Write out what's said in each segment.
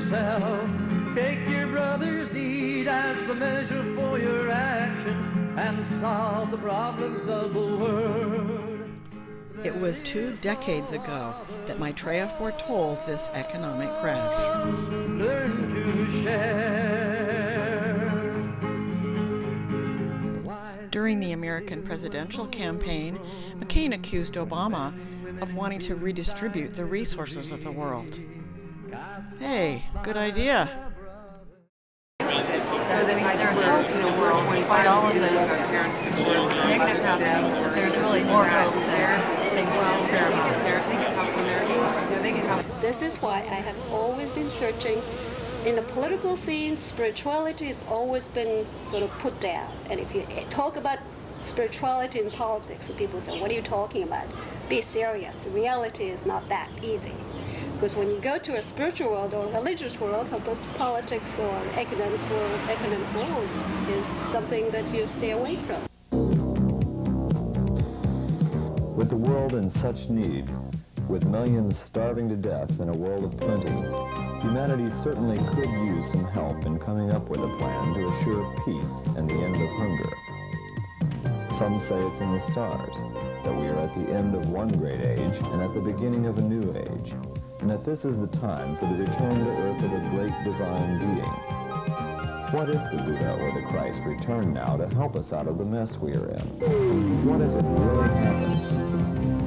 yourself. Take your brother's need as the measure for your action and solve the problems of the world. It was 2 decades ago that Maitreya foretold this economic crash. Learn to share. During the American presidential campaign, McCain accused Obama of wanting to redistribute the resources of the world. Hey, good idea. There's hope in the world, despite all of the negative happenings, that there's really more hope than things to despair about. This is why I have always been searching. In the political scene, spirituality has always been sort of put down. And if you talk about spirituality in politics, people say, what are you talking about? Be serious. Reality is not that easy. Because when you go to a spiritual world or a religious world, politics or economics or economic world is something that you stay away from. With the world in such need, with millions starving to death in a world of plenty, humanity certainly could use some help in coming up with a plan to assure peace and the end of hunger. Some say it's in the stars, that we are at the end of one great age and at the beginning of a new age, and that this is the time for the return to earth of a great divine being. What if the Buddha or the Christ returned now to help us out of the mess we are in? What if it really happened?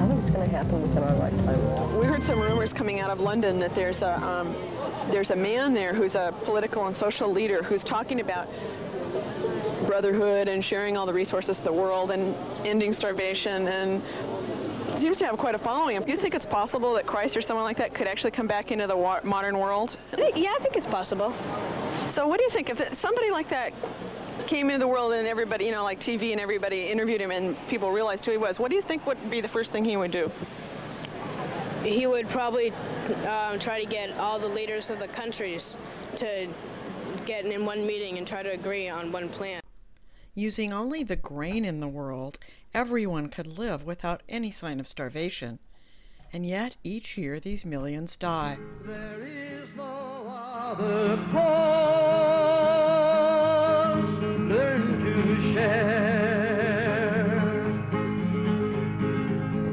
I think it's going to happen within our lifetime. We heard some rumors coming out of London that there's a man there who's a political and social leader who's talking about brotherhood and sharing all the resources of the world and ending starvation, and seems to have quite a following. Do you think it's possible that Christ or someone like that could actually come back into the modern world? Yeah, I think it's possible. So what do you think if somebody like that came into the world and everybody, you know, like TV and everybody interviewed him and people realized who he was, what do you think would be the first thing he would do? He would probably try to get all the leaders of the countries to get in one meeting and try to agree on one plan. Using only the grain in the world, everyone could live without any sign of starvation. And yet, each year, these millions die. There is no other cause. Learn to share.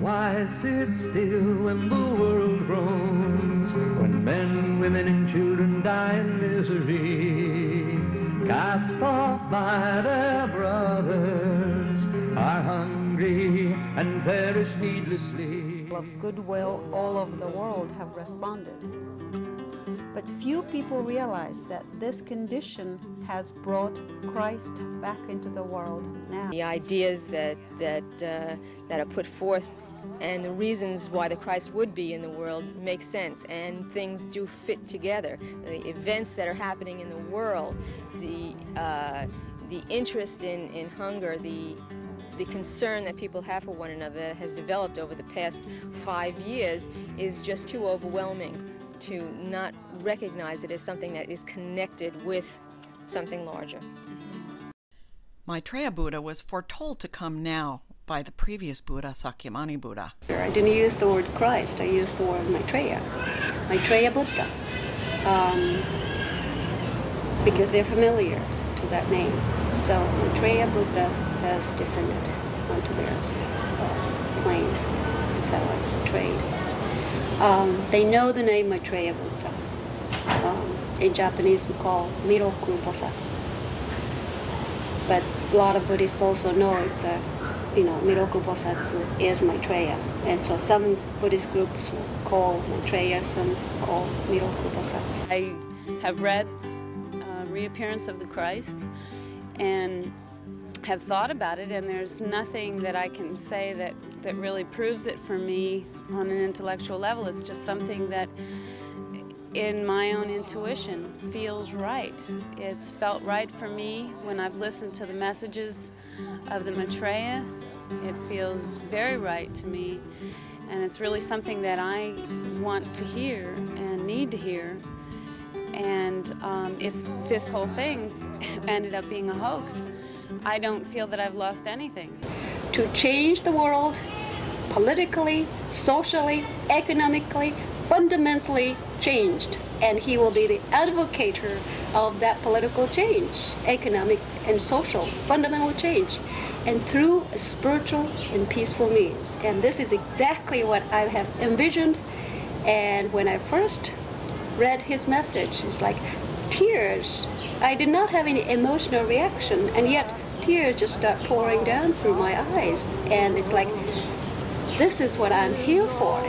Why sit still when the world groans? When men, women, and children die in misery, cast off by their brothers, are hungry and perish needlessly. Of goodwill all over the world have responded. But few people realize that this condition has brought Christ back into the world now. The ideas that are put forth and the reasons why the Christ would be in the world make sense, and things do fit together. The events that are happening in the world, the interest in hunger, the concern that people have for one another that has developed over the past 5 years is just too overwhelming to not recognize it as something that is connected with something larger. Maitreya Buddha was foretold to come now by the previous Buddha, Sakyamuni Buddha. I didn't use the word Christ, I used the word Maitreya. Maitreya Buddha. Because they're familiar to that name. So Maitreya Buddha has descended onto their plane. That's how I trade. They know the name Maitreya Buddha. In Japanese we call Miroku Bosatsu. But a lot of Buddhists also know it's a, Miroku Bosatsu is Maitreya. And so some Buddhist groups call Maitreya, some call Miroku Bosatsu. I have read Reappearance of the Christ and have thought about it, and there's nothing that I can say that really proves it for me on an intellectual level. It's just something that in my own intuition feels right. It's felt right for me when I've listened to the messages of the Maitreya. It feels very right to me, and it's really something that I want to hear and need to hear. And if this whole thing ended up being a hoax, I don't feel that I've lost anything. To change the world politically, socially, economically, fundamentally changed. and he will be the advocator of that political change, economic and social, fundamental change, and through a spiritual and peaceful means. And this is exactly what I have envisioned. And when I first read his message, it's like tears. I did not have any emotional reaction, and yet tears just start pouring down through my eyes. And it's like, this is what I'm here for.